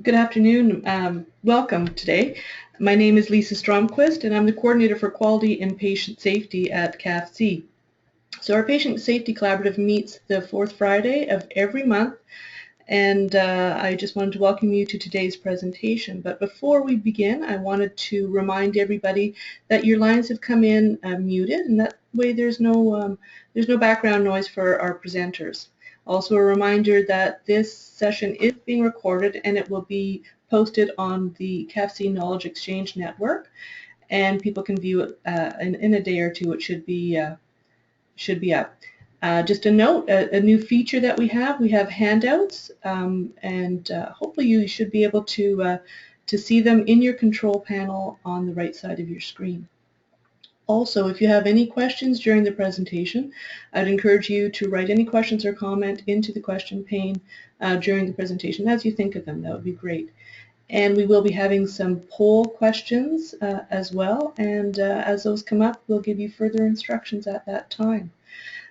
Good afternoon. Welcome today. My name is Lisa Stromquist, and I'm the Coordinator for Quality and Patient Safety at CAFC. So our Patient Safety Collaborative meets the fourth Friday of every month, and I just wanted to welcome you to today's presentation. But before we begin, I wanted to remind everybody that your lines have come in muted, and that way there's no background noise for our presenters. Also a reminder that this session is being recorded and it will be posted on the CAFC Knowledge Exchange Network, and people can view it in a day or two. It should be up. Just a note, a new feature that we have handouts, and hopefully you should be able to see them in your control panel on the right side of your screen. Also, if you have any questions during the presentation, I'd encourage you to write any questions or comment into the question pane during the presentation as you think of them. That would be great. And we will be having some poll questions as well, and as those come up, we'll give you further instructions at that time.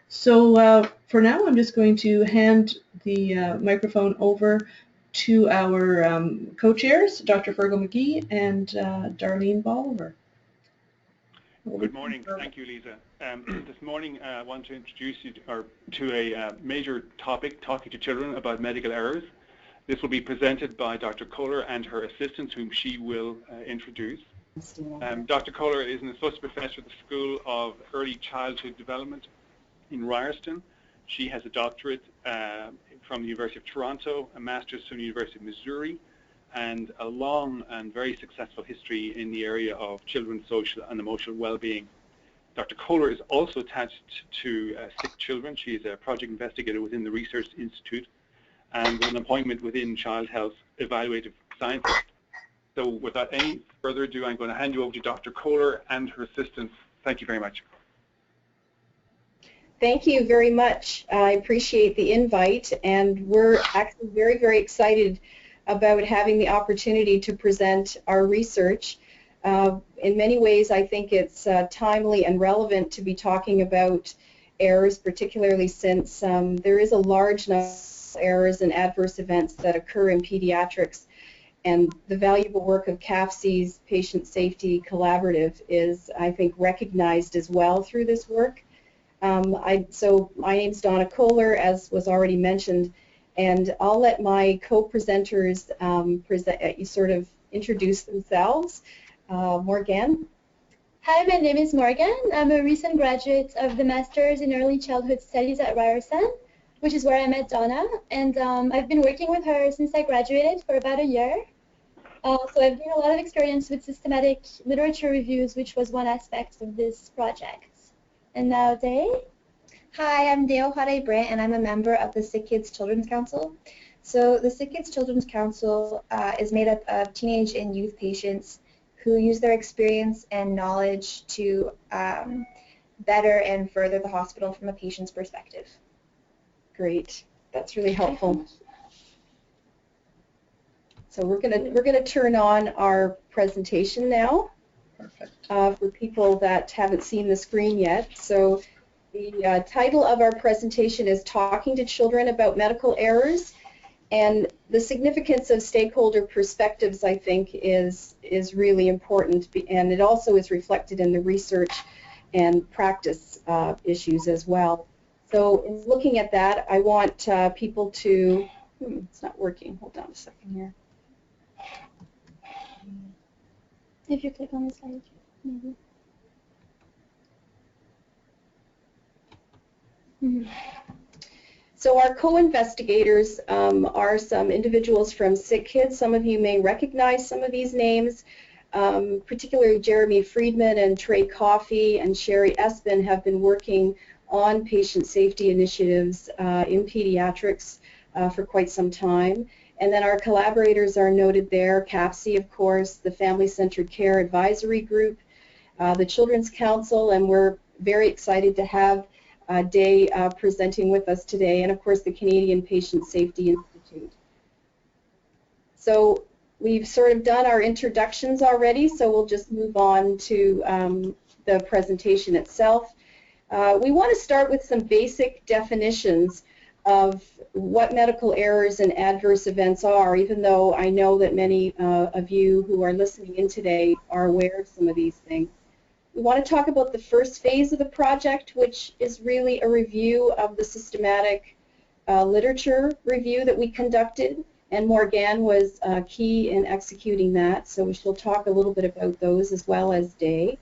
So for now, I'm just going to hand the microphone over to our co-chairs, Dr. Fergal McGee and Darlene Bolivar. Good morning. Thank you, Lisa. This morning, I want to introduce you to a major topic, talking to children about medical errors. This will be presented by Dr. Kohler and her assistants, whom she will introduce. Dr. Kohler is an associate professor at the School of Early Childhood Development in Ryerson. She has a doctorate from the University of Toronto, a master's from the University of Missouri, and a long and very successful history in the area of children's social and emotional well-being. Dr. Kohler is also attached to sick children. She is a project investigator within the Research Institute and an appointment within Child Health Evaluative Sciences. So without any further ado, I'm going to hand you over to Dr. Kohler and her assistants. Thank you very much. Thank you very much. I appreciate the invite, and we're actually very, very excited about having the opportunity to present our research. In many ways, I think it's timely and relevant to be talking about errors, particularly since there is a large number of errors and adverse events that occur in pediatrics, and the valuable work of CAFC's Patient Safety Collaborative is, I think, recognized as well through this work. So my name's Donna Kohler, as was already mentioned, and I'll let my co-presenters sort of introduce themselves. Morgan. Hi, my name is Morgan. I'm a recent graduate of the Master's in Early Childhood Studies at Ryerson, which is where I met Donna, and I've been working with her since I graduated for about a year. So I've gained a lot of experience with systematic literature reviews, which was one aspect of this project. And now, Day. Hi, I'm Dale Hade-Brant, and I'm a member of the Sick Kids Children's Council. So the Sick Kids Children's Council is made up of teenage and youth patients who use their experience and knowledge to better and further the hospital from a patient's perspective. Great, that's really helpful. So we're gonna turn on our presentation now. Perfect. For people that haven't seen the screen yet. So the title of our presentation is Talking to Children About Medical Errors, and the significance of stakeholder perspectives, I think, is really important, and it also is reflected in the research and practice issues as well. So in looking at that, I want people to, it's not working, hold on a second here. If you click on the slide, maybe. So our co-investigators are some individuals from Sick Kids. Some of you may recognize some of these names, particularly Jeremy Friedman and Trey Coffey and Sherry Espin have been working on patient safety initiatives in pediatrics for quite some time. And then our collaborators are noted there, CAFC, of course, the Family-Centered Care Advisory Group, the Children's Council, and we're very excited to have Day presenting with us today, and of course the Canadian Patient Safety Institute. So we've sort of done our introductions already, so we'll just move on to the presentation itself. We want to start with some basic definitions of what medical errors and adverse events are, even though I know that many of you who are listening in today are aware of some of these things. We want to talk about the first phase of the project, which is really a review of the systematic literature review that we conducted, and Morgane was key in executing that, so she'll talk a little bit about those as well as Day.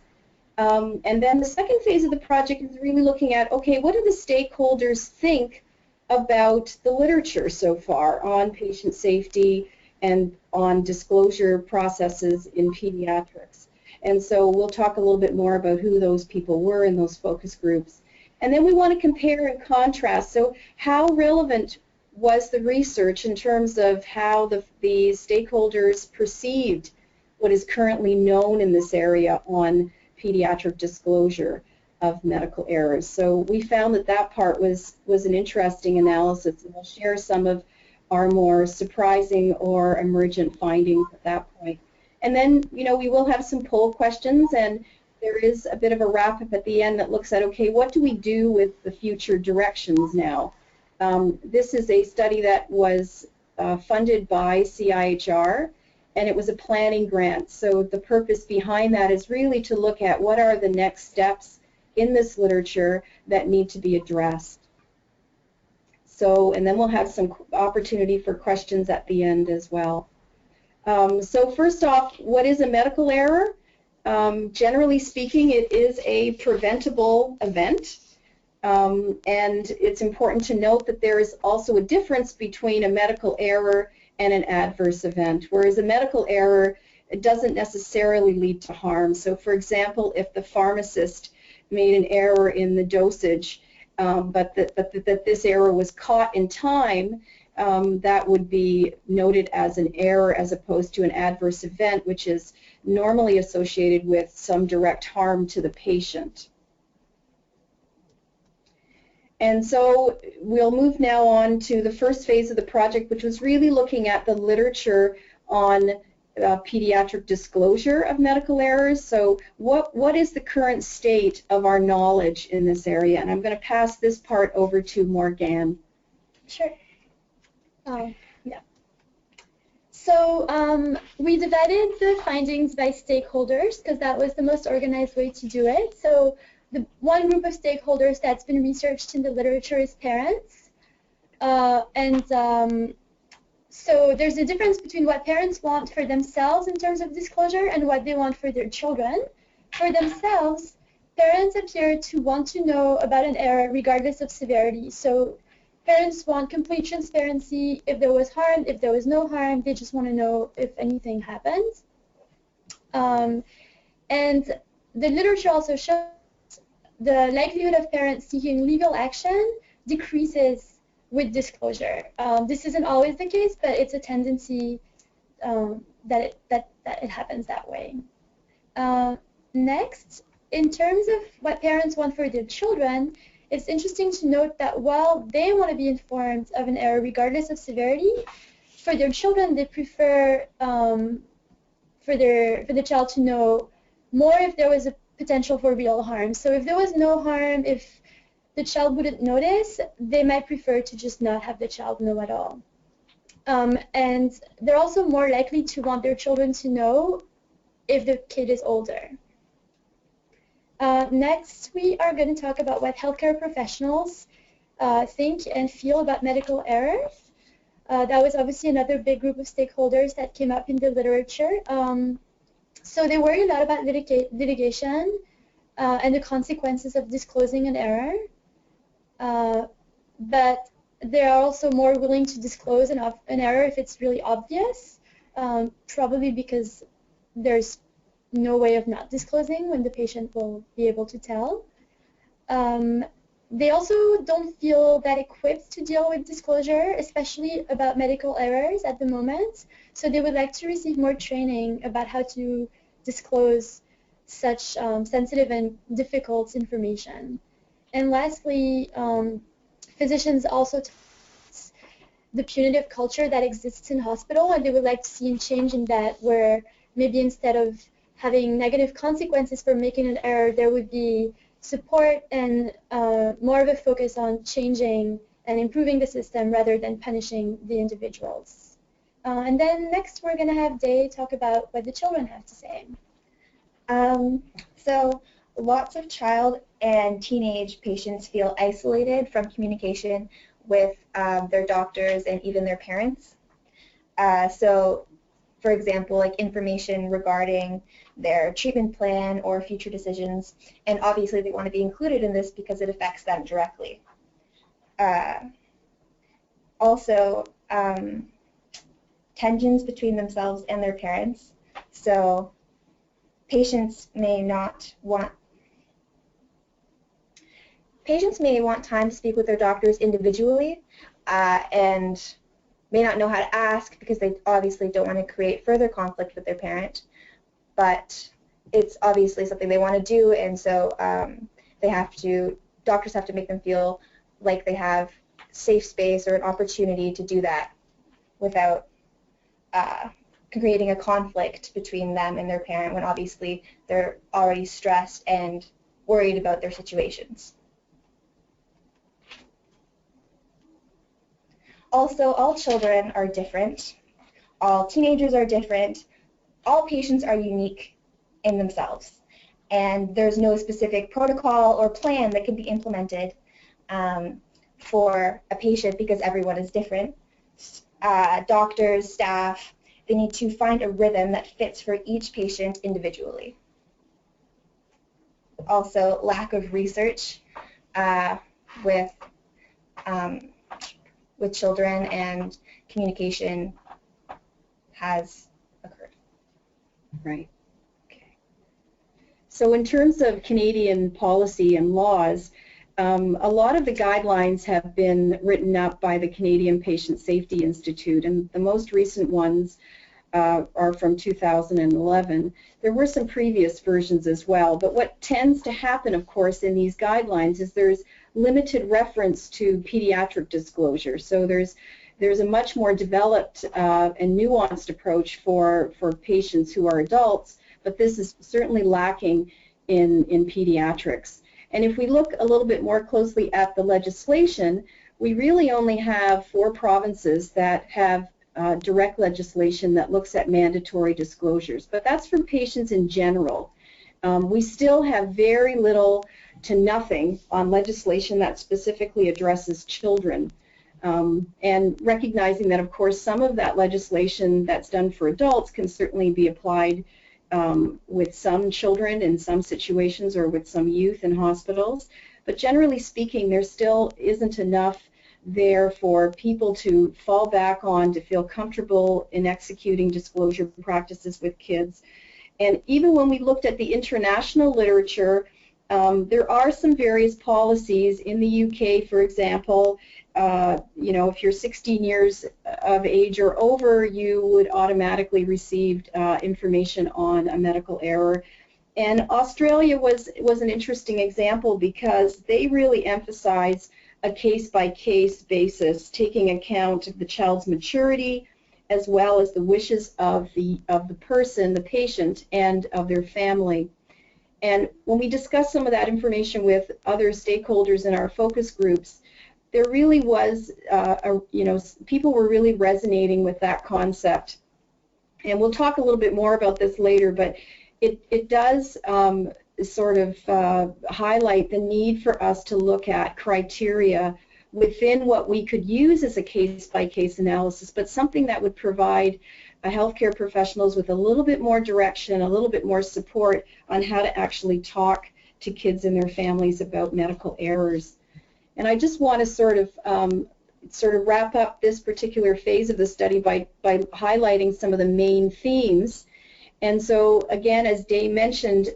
And then the second phase of the project is really looking at, okay, what do the stakeholders think about the literature so far on patient safety and on disclosure processes in pediatrics? And so we'll talk a little bit more about who those people were in those focus groups. And then we want to compare and contrast. So how relevant was the research in terms of how the stakeholders perceived what is currently known in this area on pediatric disclosure of medical errors? So we found that that part was an interesting analysis, and we'll share some of our more surprising or emergent findings at that point. And then, you know, we will have some poll questions, and there is a bit of a wrap-up at the end that looks at, okay, what do we do with the future directions now? This is a study that was funded by CIHR, and it was a planning grant. So the purpose behind that is really to look at what are the next steps in this literature that need to be addressed. So, and then we'll have some opportunity for questions at the end as well. So first off, what is a medical error? Generally speaking, it is a preventable event. And it's important to note that there is also a difference between a medical error and an adverse event, whereas a medical error, it doesn't necessarily lead to harm. So for example, if the pharmacist made an error in the dosage, but that this error was caught in time, that would be noted as an error as opposed to an adverse event, which is normally associated with some direct harm to the patient. And so we'll move now on to the first phase of the project, which was really looking at the literature on pediatric disclosure of medical errors. So what is the current state of our knowledge in this area? And I'm going to pass this part over to Morgane. Sure. Yeah. So we divided the findings by stakeholders because that was the most organized way to do it. So the one group of stakeholders that's been researched in the literature is parents. So there's a difference between what parents want for themselves in terms of disclosure and what they want for their children. For themselves, parents appear to want to know about an error regardless of severity. So parents want complete transparency. If there was harm, if there was no harm, they just want to know if anything happened. And the literature also shows the likelihood of parents seeking legal action decreases with disclosure. This isn't always the case, but it's a tendency that it happens that way. Next, in terms of what parents want for their children, it's interesting to note that while they want to be informed of an error regardless of severity, for their children they prefer for the child to know more if there was a potential for real harm. So if there was no harm, if the child wouldn't notice, they might prefer to just not have the child know at all. And they're also more likely to want their children to know if the kid is older. Next, we are going to talk about what healthcare professionals think and feel about medical errors. That was obviously another big group of stakeholders that came up in the literature. So they worry a lot about litigation and the consequences of disclosing an error. But they are also more willing to disclose an error if it's really obvious, probably because there's no way of not disclosing when the patient will be able to tell. They also don't feel that equipped to deal with disclosure, especially about medical errors at the moment. So they would like to receive more training about how to disclose such sensitive and difficult information. And lastly, physicians also the punitive culture that exists in hospital, and they would like to see a change in that, where maybe instead of having negative consequences for making an error, there would be support and more of a focus on changing and improving the system rather than punishing the individuals. And then next we're going to have Day talk about what the children have to say. So lots of child and teenage patients feel isolated from communication with their doctors and even their parents. So for example, like information regarding their treatment plan or future decisions, and obviously they want to be included in this because it affects them directly. Also, tensions between themselves and their parents. So patients may want time to speak with their doctors individually and may not know how to ask because they obviously don't want to create further conflict with their parent, but it's obviously something they want to do, and so doctors have to make them feel like they have safe space or an opportunity to do that without creating a conflict between them and their parent when obviously they're already stressed and worried about their situations. Also, all children are different, all teenagers are different, all patients are unique in themselves, and there's no specific protocol or plan that can be implemented for a patient because everyone is different. Doctors, staff, they need to find a rhythm that fits for each patient individually. Also, lack of research with children and communication has occurred. Right. Okay. So in terms of Canadian policy and laws, a lot of the guidelines have been written up by the Canadian Patient Safety Institute, and the most recent ones are from 2011. There were some previous versions as well, but what tends to happen, of course, in these guidelines is there's limited reference to pediatric disclosure. So there's a much more developed and nuanced approach for patients who are adults, but this is certainly lacking in pediatrics. And if we look a little bit more closely at the legislation, we really only have 4 provinces that have direct legislation that looks at mandatory disclosures, but that's for patients in general. We still have very little to nothing on legislation that specifically addresses children. And recognizing that, of course, some of that legislation that's done for adults can certainly be applied with some children in some situations or with some youth in hospitals. But generally speaking, there still isn't enough there for people to fall back on to feel comfortable in executing disclosure practices with kids. And even when we looked at the international literature, there are some various policies in the UK, for example. You know, if you're 16 years of age or over, you would automatically receive information on a medical error. And Australia was an interesting example because they really emphasize a case-by-case basis, taking account of the child's maturity as well as the wishes of the person, the patient, and of their family. And when we discussed some of that information with other stakeholders in our focus groups, there really was, you know, people were really resonating with that concept. And we'll talk a little bit more about this later, but it does sort of highlight the need for us to look at criteria within what we could use as a case-by-case analysis, but something that would provide healthcare professionals with a little bit more direction, a little bit more support on how to actually talk to kids and their families about medical errors. And I just want to sort of wrap up this particular phase of the study by highlighting some of the main themes. And so, again, as Day mentioned,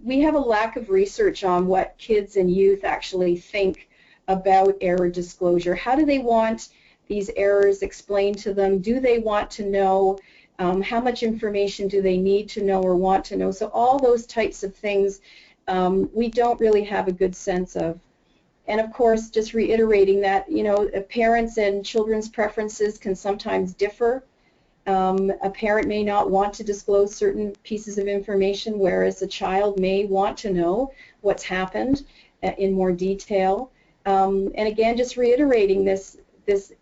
we have a lack of research on what kids and youth actually think about error disclosure. How do they want these errors explained to them? Do they want to know? How much information do they need to know or want to know? So all those types of things we don't really have a good sense of. And of course, just reiterating that, you know, parents and children's preferences can sometimes differ. A parent may not want to disclose certain pieces of information, whereas a child may want to know what's happened in more detail. And again, just reiterating this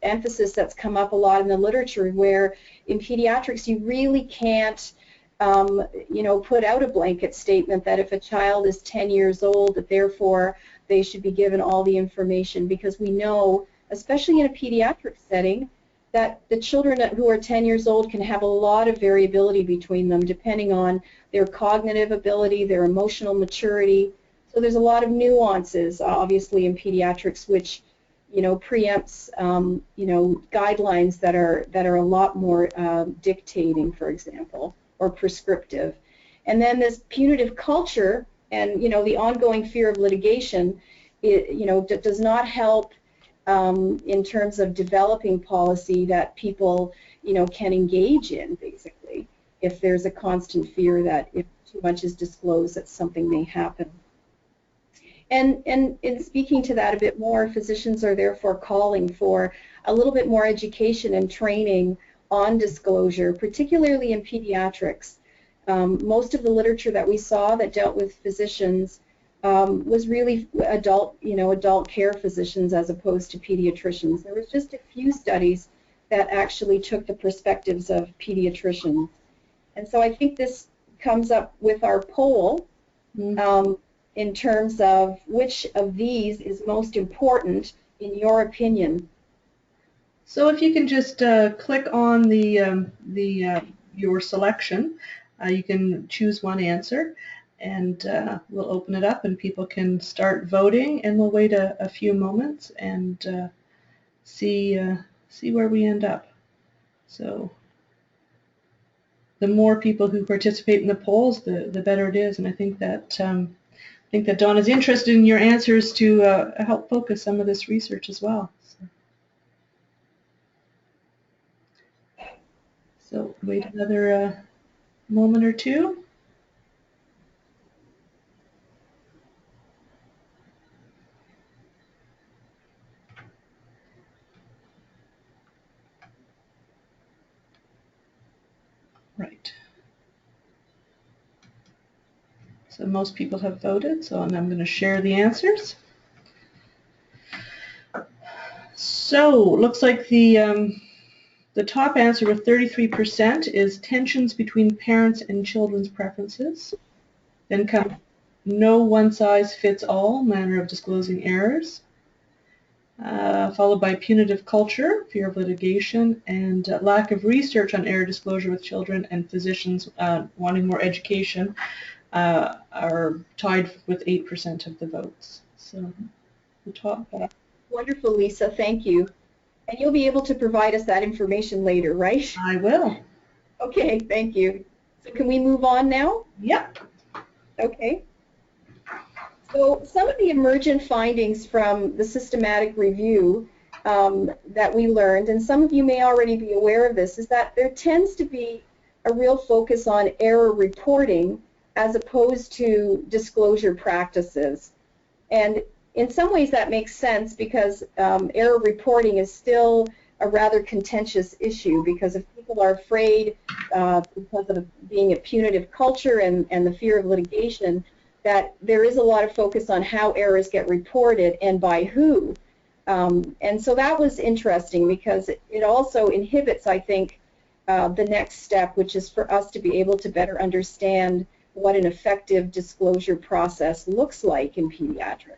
emphasis that's come up a lot in the literature, where in pediatrics you really can't put out a blanket statement that if a child is 10 years old, that therefore they should be given all the information, because we know, especially in a pediatric setting, that the children who are 10 years old can have a lot of variability between them depending on their cognitive ability, their emotional maturity. So there's a lot of nuances, obviously, in pediatrics, which preempts guidelines that are a lot more dictating, for example, or prescriptive. And then this punitive culture and the ongoing fear of litigation, does not help in terms of developing policy that people can engage in, basically, if there's a constant fear that if too much is disclosed that something may happen. And in speaking to that a bit more, physicians are therefore calling for a little bit more education and training on disclosure, particularly in pediatrics. Most of the literature that we saw that dealt with physicians was really adult care physicians as opposed to pediatricians. There was just a few studies that actually took the perspectives of pediatricians. And so I think this comes up with our poll. In terms of which of these is most important in your opinion. So if you can just click on your selection, you can choose one answer, and we'll open it up and people can start voting, and we'll wait a few moments and see where we end up. So the more people who participate in the polls, the better it is, and I think that Dawn is interested in your answers to help focus some of this research as well. So wait another moment or two. Right. So most people have voted, so I'm going to share the answers. So looks like the top answer with 33% is tensions between parents and children's preferences. Then comes no one-size-fits-all manner of disclosing errors, followed by punitive culture, fear of litigation, and lack of research on error disclosure with children, and physicians wanting more education are tied with 8% of the votes. So the top. Wonderful, Lisa. Thank you. And you'll be able to provide us that information later, right? I will. Okay, thank you. So can we move on now? Yep. Okay. So some of the emergent findings from the systematic review that we learned, and some of you may already be aware of this, is that there tends to be a real focus on error reporting as opposed to disclosure practices. And in some ways that makes sense, because error reporting is still a rather contentious issue, because if people are afraid because of being a punitive culture and the fear of litigation, that there is a lot of focus on how errors get reported and by who. And so that was interesting, because it also inhibits, I think, the next step, which is for us to be able to better understand what an effective disclosure process looks like in pediatrics.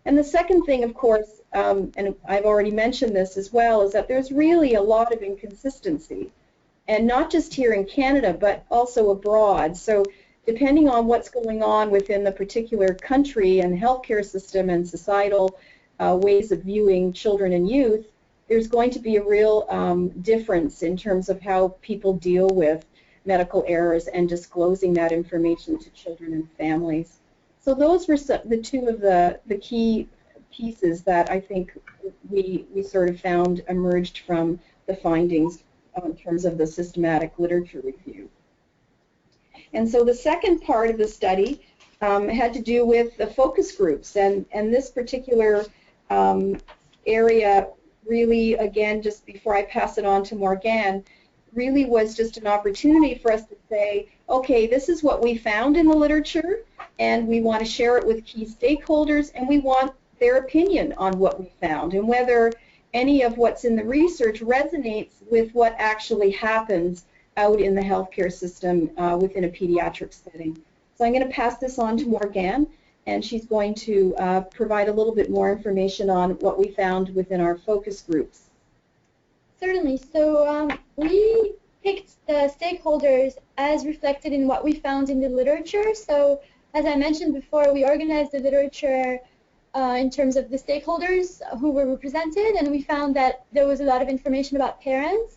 And the second thing, of course, and I've already mentioned this as well, is that there's really a lot of inconsistency, and not just here in Canada, but also abroad. So depending on what's going on within the particular country and healthcare system and societal ways of viewing children and youth, there's going to be a real difference in terms of how people deal with medical errors and disclosing that information to children and families. So those were the two of the key pieces that I think we sort of found emerged from the findings in terms of the systematic literature review. And so the second part of the study had to do with the focus groups, and this particular area really, again, just before I pass it on to Morgane, really was just an opportunity for us to say, okay, this is what we found in the literature, and we want to share it with key stakeholders, and we want their opinion on what we found and whether any of what's in the research resonates with what actually happens out in the healthcare system within a pediatric setting. So I'm going to pass this on to Morgan, and she's going to provide a little bit more information on what we found within our focus groups. Certainly. So we picked the stakeholders as reflected in what we found in the literature. So as I mentioned before, we organized the literature in terms of the stakeholders who were represented, and we found that there was a lot of information about parents,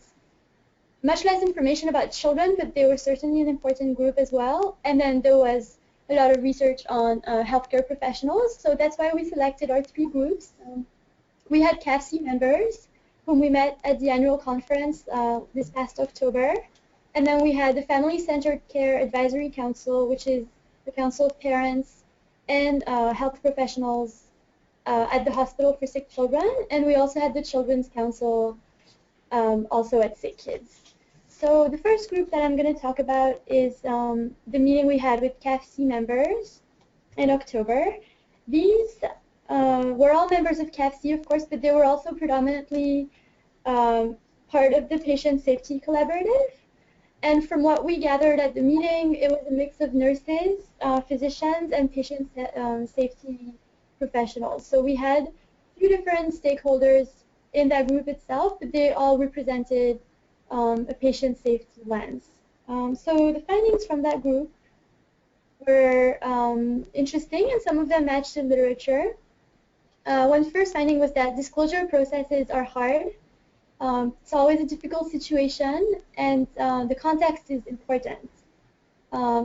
much less information about children, but they were certainly an important group as well. And then there was a lot of research on healthcare professionals, so that's why we selected our 3 groups. We had CAFC members whom we met at the annual conference this past October, and then we had the Family-Centered Care Advisory Council, which is the council of parents and health professionals at the Hospital for Sick Children, and we also had the Children's Council also at Sick Kids. So the first group that I'm going to talk about is the meeting we had with CAFC members in October. These were all members of CAFC, of course, but they were also predominantly part of the Patient Safety Collaborative. And from what we gathered at the meeting, it was a mix of nurses, physicians, and patient safety professionals. So we had 3 different stakeholders in that group itself, but they all represented a patient safety lens. So the findings from that group were interesting, and some of them matched the literature. One first finding was that disclosure processes are hard. It's always a difficult situation, and the context is important.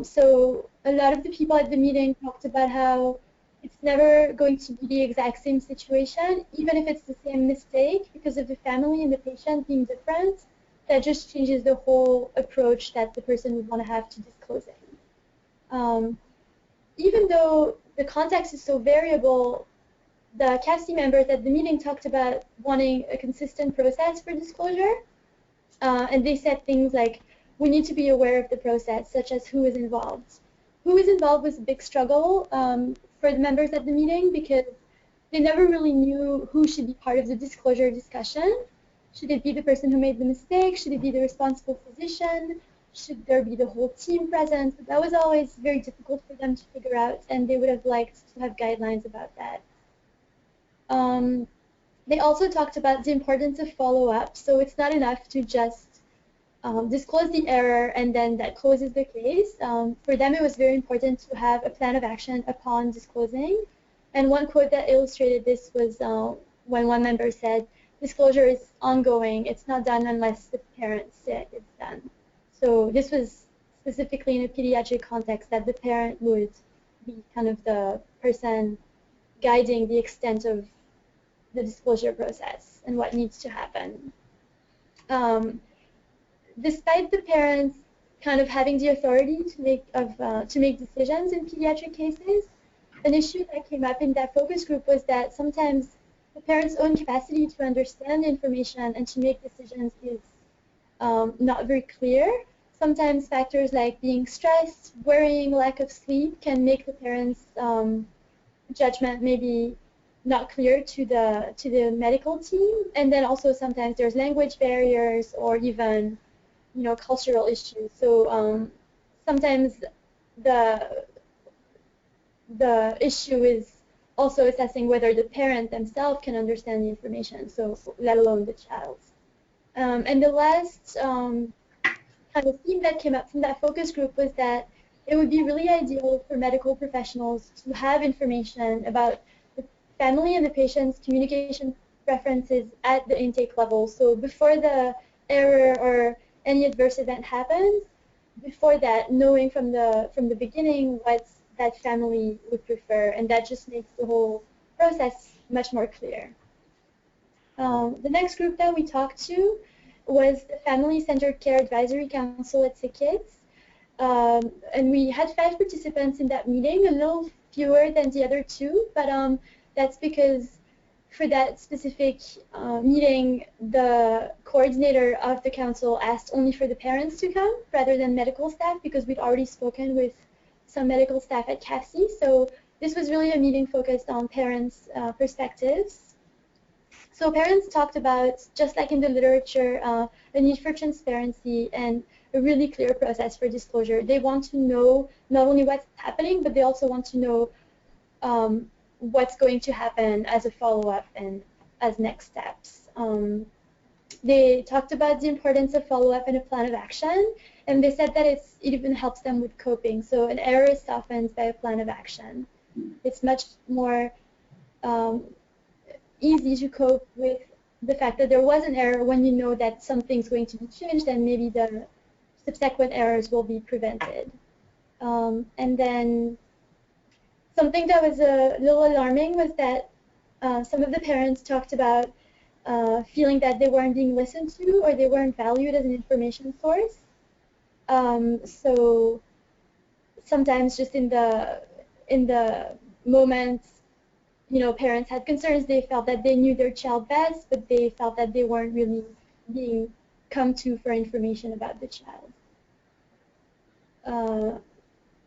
So a lot of the people at the meeting talked about how it's never going to be the exact same situation, even if it's the same mistake, because of the family and the patient being different. That just changes the whole approach that the person would want to have to disclosing. Even though the context is so variable, the CAFC members at the meeting talked about wanting a consistent process for disclosure, and they said things like, we need to be aware of the process, such as who is involved. Who is involved was a big struggle for the members at the meeting because they never really knew who should be part of the disclosure discussion. Should it be the person who made the mistake? Should it be the responsible physician? Should there be the whole team present? That was always very difficult for them to figure out, and they would have liked to have guidelines about that. They also talked about the importance of follow-up, so it's not enough to just disclose the error and then that closes the case. For them, it was very important to have a plan of action upon disclosing, and one quote that illustrated this was when one member said, disclosure is ongoing, it's not done unless the parents say it's done. So this was specifically in a pediatric context that the parent would be kind of the person guiding the extent of the disclosure process and what needs to happen. Despite the parents kind of having the authority to make decisions in pediatric cases, an issue that came up in that focus group was that sometimes the parents' own capacity to understand information and to make decisions is not very clear. Sometimes factors like being stressed, worrying, lack of sleep can make the parents' judgment maybe not clear to the medical team. And then also sometimes there's language barriers or even cultural issues. So sometimes the issue is also assessing whether the parent themselves can understand the information, so let alone the child. And the last kind of theme that came up from that focus group was that it would be really ideal for medical professionals to have information about the family and the patient's communication preferences at the intake level. So before the error or any adverse event happens, before that, knowing from the beginning what that family would prefer, and that just makes the whole process much more clear. The next group that we talked to was the Family-Centered Care Advisory Council at Sick Kids, and we had 5 participants in that meeting, a little fewer than the other 2, but that's because for that specific meeting, the coordinator of the council asked only for the parents to come rather than medical staff, because we'd already spoken with some medical staff at CAFC, so this was really a meeting focused on parents' perspectives. So parents talked about, just like in the literature, a need for transparency and a really clear process for disclosure. They want to know not only what's happening, but they also want to know what's going to happen as a follow-up and as next steps. They talked about the importance of follow-up and a plan of action, and they said that it even helps them with coping. So an error is softened by a plan of action. It's much more easy to cope with the fact that there was an error when you know that something's going to be changed and maybe the subsequent errors will be prevented. And then something that was a little alarming was that some of the parents talked about feeling that they weren't being listened to or they weren't valued as an information source. So sometimes just in the moments, you know, parents had concerns. They felt that they knew their child best, but they felt that they weren't really being come to for information about the child.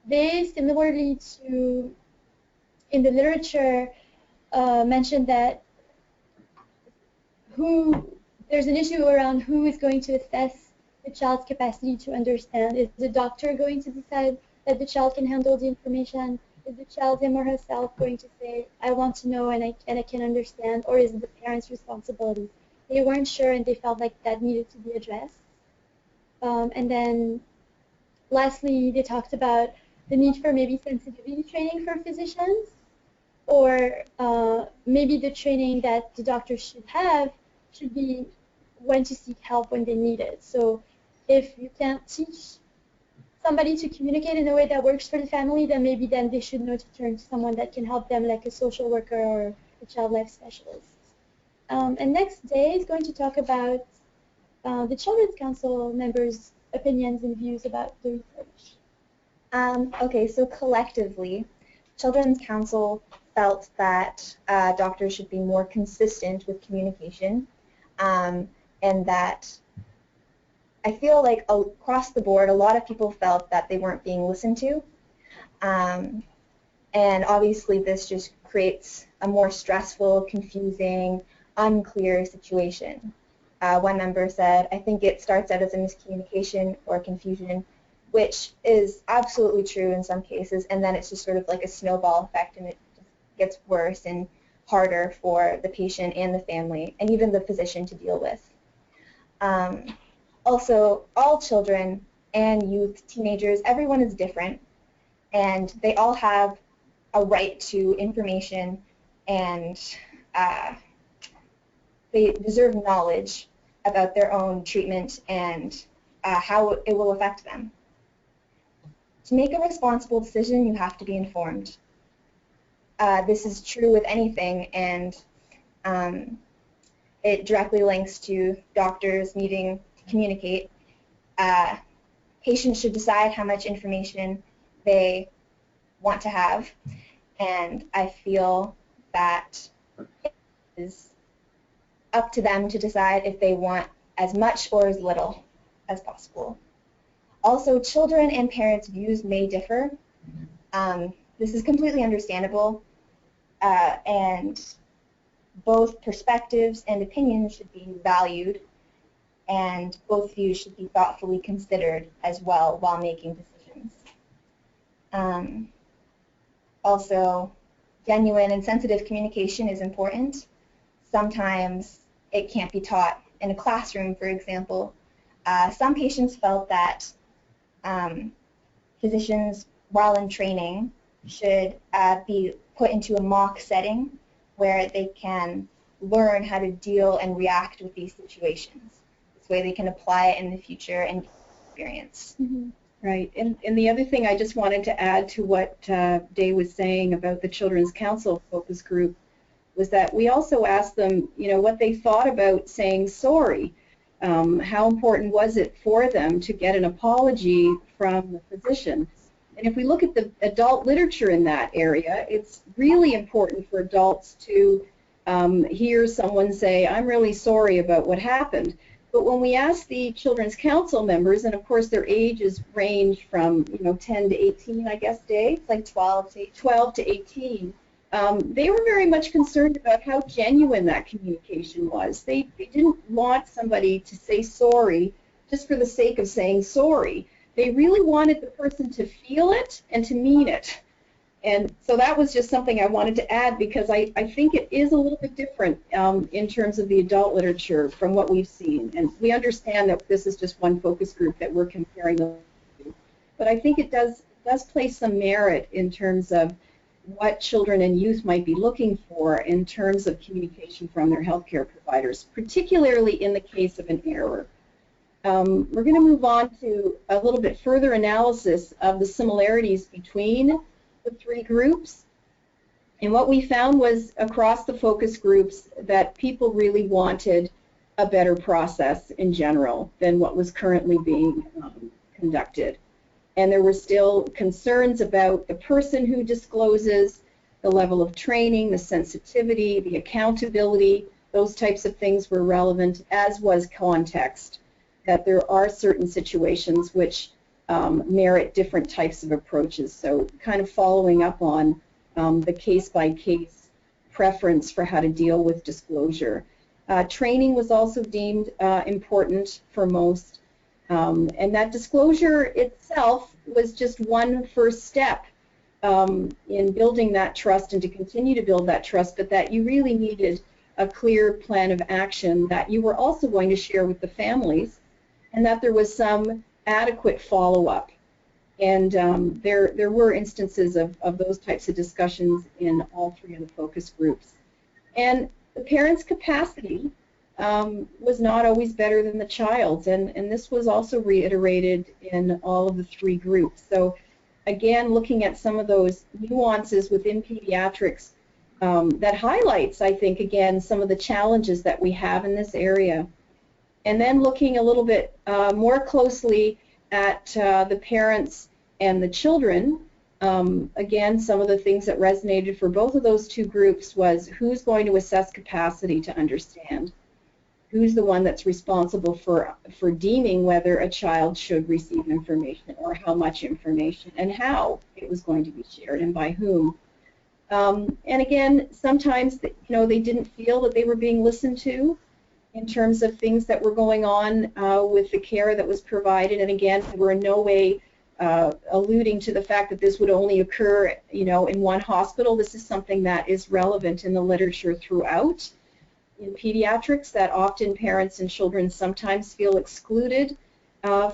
They similarly to in the literature mentioned that there's an issue around who is going to assess the child's capacity to understand. Is the doctor going to decide that the child can handle the information? Is the child him or herself going to say, I want to know and I can understand, or is it the parent's responsibility? They weren't sure and they felt like that needed to be addressed. And then lastly, they talked about the need for maybe sensitivity training for physicians, or maybe the training that the doctors should have should be when to seek help when they need it. So if you can't teach somebody to communicate in a way that works for the family, then maybe then they should know to turn to someone that can help them, like a social worker or a child life specialist. And next day is going to talk about the Children's Council members' opinions and views about the research. Okay, so collectively, Children's Council felt that doctors should be more consistent with communication, and that I feel like across the board, a lot of people felt that they weren't being listened to, and obviously this just creates a more stressful, confusing, unclear situation. One member said, I think it starts out as a miscommunication or confusion, which is absolutely true in some cases, and then it's just sort of like a snowball effect, and it just gets worse and harder for the patient and the family, and even the physician to deal with. Also, all children and youth, teenagers, everyone is different, and they all have a right to information, and they deserve knowledge about their own treatment and how it will affect them. To make a responsible decision, you have to be informed. This is true with anything, and it directly links to doctors needing to communicate. Patients should decide how much information they want to have, and I feel that it is up to them to decide if they want as much or as little as possible. Also, children and parents' views may differ. This is completely understandable, and both perspectives and opinions should be valued, and both views should be thoughtfully considered as well while making decisions. Also, genuine and sensitive communication is important. Sometimes it can't be taught in a classroom, for example. Some patients felt that physicians, while in training, should be put into a mock setting where they can learn how to deal and react with these situations. This way they can apply it in the future and experience. Mm-hmm. Right, and the other thing I just wanted to add to what Day was saying about the Children's Council focus group was that we also asked them, you know, what they thought about saying sorry. How important was it for them to get an apology from the physician? And if we look at the adult literature in that area, it's really important for adults to hear someone say, I'm really sorry about what happened. But when we asked the Children's Council members, and of course their ages range from 10 to 18, I guess, Dave, like 12 to 18, they were very much concerned about how genuine that communication was. They didn't want somebody to say sorry just for the sake of saying sorry. They really wanted the person to feel it and to mean it. And so that was just something I wanted to add, because I think it is a little bit different in terms of the adult literature from what we've seen. And we understand that this is just one focus group that we're comparing them to. But I think it does place some merit in terms of what children and youth might be looking for in terms of communication from their healthcare providers, particularly in the case of an error. We're going to move on to a little bit further analysis of the similarities between the three groups. And what we found was across the focus groups that people really wanted a better process in general than what was currently being conducted. And there were still concerns about the person who discloses, the level of training, the sensitivity, the accountability. Those types of things were relevant, as was context, that there are certain situations which merit different types of approaches. So kind of following up on the case-by-case preference for how to deal with disclosure. Training was also deemed important for most, and that disclosure itself was just one first step in building that trust and to continue to build that trust, but that you really needed a clear plan of action that you were also going to share with the families, and that there was some adequate follow-up. And there were instances of those types of discussions in all three of the focus groups. And the parent's capacity was not always better than the child's, and this was also reiterated in all of the three groups. So again, looking at some of those nuances within pediatrics that highlights, I think, again, some of the challenges that we have in this area. And then looking a little bit more closely at the parents and the children, again, some of the things that resonated for both of those two groups was who's going to assess capacity to understand, who's the one that's responsible for deeming whether a child should receive information or how much information and how it was going to be shared and by whom. And again, sometimes they didn't feel that they were being listened to in terms of things that were going on with the care that was provided. And again, we're in no way alluding to the fact that this would only occur, in one hospital. This is something that is relevant in the literature throughout. In pediatrics, that often parents and children sometimes feel excluded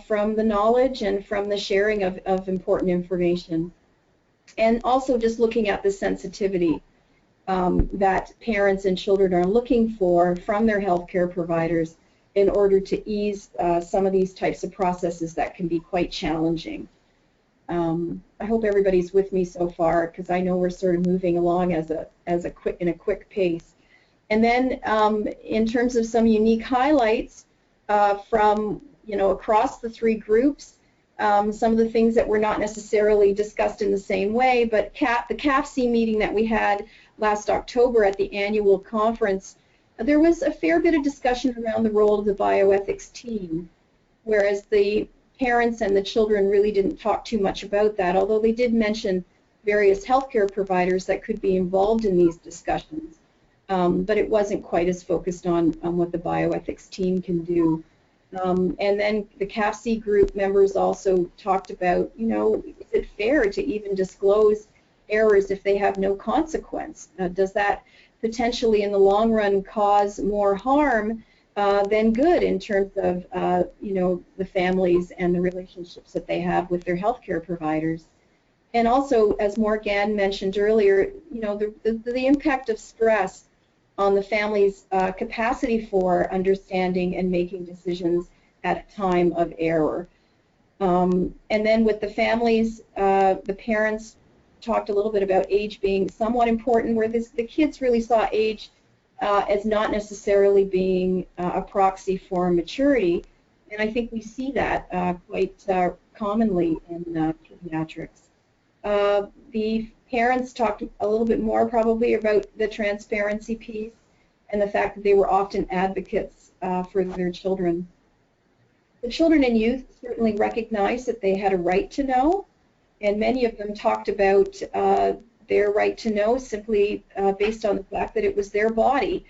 from the knowledge and from the sharing of important information. And also just looking at the sensitivity that parents and children are looking for from their healthcare providers in order to ease some of these types of processes that can be quite challenging. I hope everybody's with me so far, because I know we're sort of moving along in a quick pace. And then in terms of some unique highlights from across the three groups, some of the things that were not necessarily discussed in the same way, but the CAFC meeting that we had last October at the annual conference, there was a fair bit of discussion around the role of the bioethics team, whereas the parents and the children really didn't talk too much about that, although they did mention various healthcare providers that could be involved in these discussions. But it wasn't quite as focused on what the bioethics team can do. And then the CAFC group members also talked about, is it fair to even disclose errors if they have no consequence? Does that potentially in the long run cause more harm than good in terms of, the families and the relationships that they have with their healthcare providers? And also, as Morgan mentioned earlier, the impact of stress on the family's capacity for understanding and making decisions at a time of error. And then with the families, the parents talked a little bit about age being somewhat important, where the kids really saw age as not necessarily being a proxy for maturity. And I think we see that quite commonly in pediatrics. The parents talked a little bit more probably about the transparency piece and the fact that they were often advocates for their children. The children and youth certainly recognized that they had a right to know, and many of them talked about their right to know simply based on the fact that it was their body.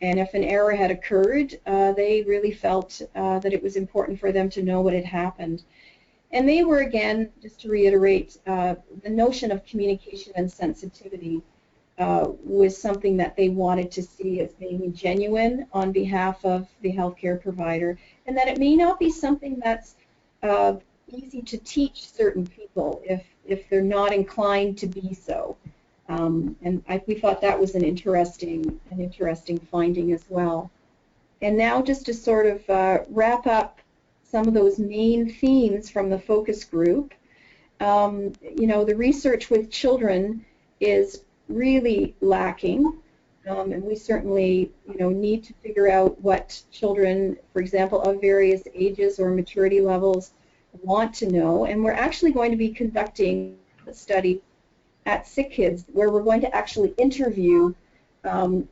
And if an error had occurred, they really felt that it was important for them to know what had happened. And they were, again, just to reiterate, the notion of communication and sensitivity was something that they wanted to see as being genuine on behalf of the healthcare provider, and that it may not be something that's easy to teach certain people if they're not inclined to be so. And we thought that was an interesting finding as well. And now just to sort of wrap up some of those main themes from the focus group, you know, the research with children is really lacking, and we certainly, you know, need to figure out what children, for example, of various ages or maturity levels want to know. And we're actually going to be conducting a study at Sick Kids where we're going to actually interview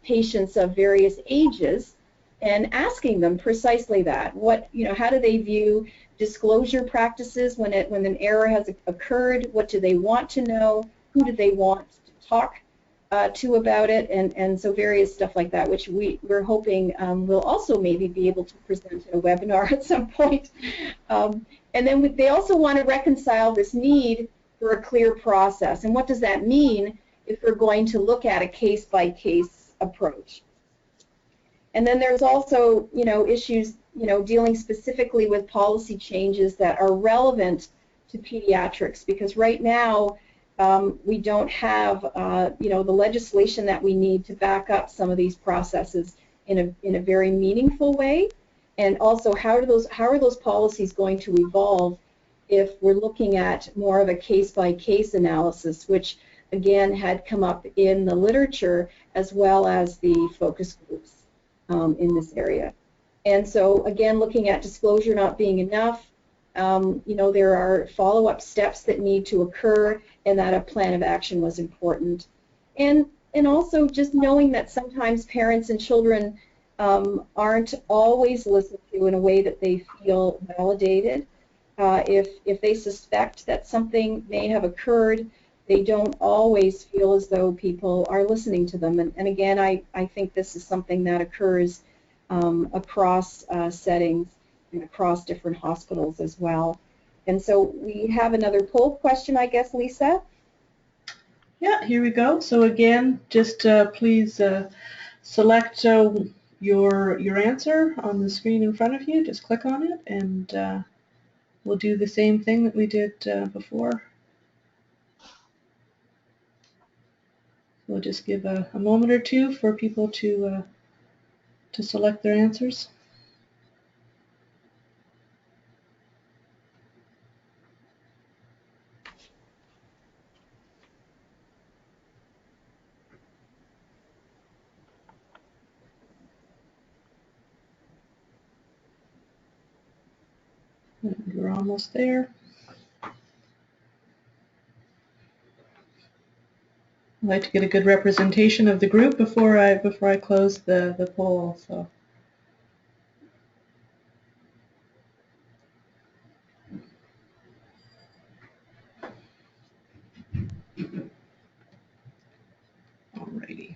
patients of various ages and asking them precisely that. What, you know, how do they view disclosure practices when an error has occurred? What do they want to know? Who do they want to talk to about it? And so various stuff like that, which we're hoping we'll also maybe be able to present in a webinar at some point. And then they also want to reconcile this need for a clear process. And what does that mean if we're going to look at a case-by-case approach? And then there's also, you know, issues, you know, dealing specifically with policy changes that are relevant to pediatrics, because right now we don't have, you know, the legislation that we need to back up some of these processes in a very meaningful way. And also, how are those policies going to evolve if we're looking at more of a case-by-case analysis, which again had come up in the literature as well as the focus groups in this area. And so again, looking at disclosure not being enough, you know, there are follow-up steps that need to occur, and that a plan of action was important. And also just knowing that sometimes parents and children aren't always listened to in a way that they feel validated. If they suspect that something may have occurred, they don't always feel as though people are listening to them. And again, I think this is something that occurs across settings and across different hospitals as well. And so we have another poll question, I guess, Lisa? Yeah, here we go. So again, just please select your answer on the screen in front of you. Just click on it, and we'll do the same thing that we did before. We'll just give a moment or two for people to select their answers. And we're almost there. I'd like to get a good representation of the group before I close the poll. So. Alrighty.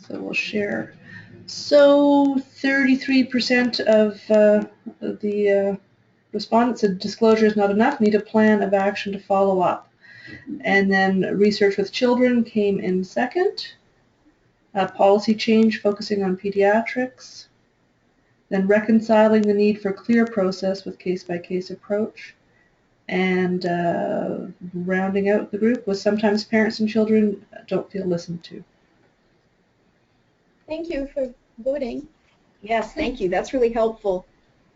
So we'll share. So 33% of the respondents said disclosure is not enough, need a plan of action to follow up. And then research with children came in second. Policy change focusing on pediatrics. Then reconciling the need for clear process with case-by-case approach. And rounding out the group was sometimes parents and children don't feel listened to. Thank you for voting. Yes, thank you. That's really helpful.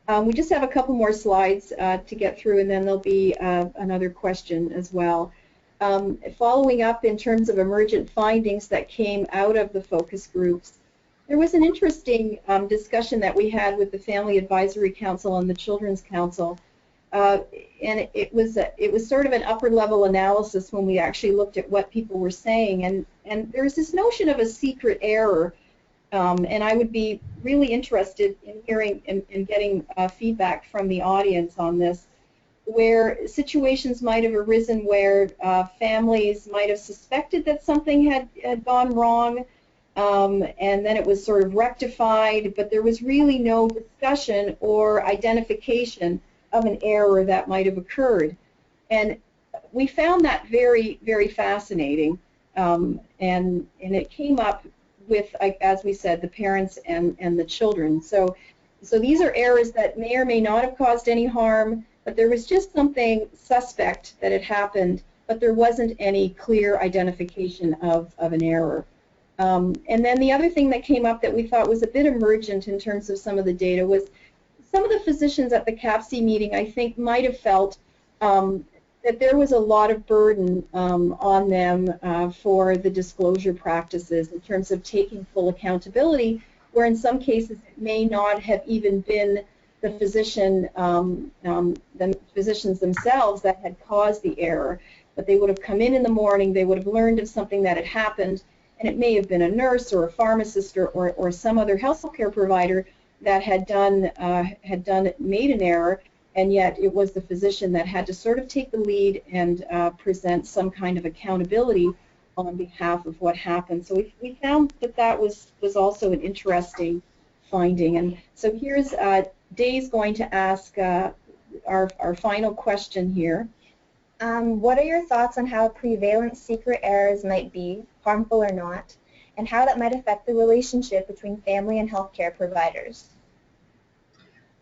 We just have a couple more slides to get through, and then there'll be another question as well. Following up in terms of emergent findings that came out of the focus groups, there was an interesting discussion that we had with the Family Advisory Council and the Children's Council and it was sort of an upper level analysis when we actually looked at what people were saying, and there's this notion of a secret error, and I would be really interested in hearing and getting feedback from the audience on this, where situations might have arisen where families might have suspected that something had gone wrong, and then it was sort of rectified, but there was really no discussion or identification of an error that might have occurred. And we found that very, very fascinating, and it came up with, as we said, the parents and the children. So these are errors that may or may not have caused any harm, but there was just something suspect that had happened, but there wasn't any clear identification of an error. And then the other thing that came up that we thought was a bit emergent in terms of some of the data was some of the physicians at the CAPC meeting, I think, might have felt that there was a lot of burden on them for the disclosure practices in terms of taking full accountability, where in some cases it may not have even been the physician, the physicians themselves that had caused the error, but they would have come in the morning, they would have learned of something that had happened, and it may have been a nurse or a pharmacist or some other healthcare provider that made an error, and yet it was the physician that had to sort of take the lead and present some kind of accountability on behalf of what happened. So we found that was also an interesting finding. And so here's Day's going to ask our final question here. What are your thoughts on how prevalent secret errors might be, harmful or not, and how that might affect the relationship between family and healthcare providers?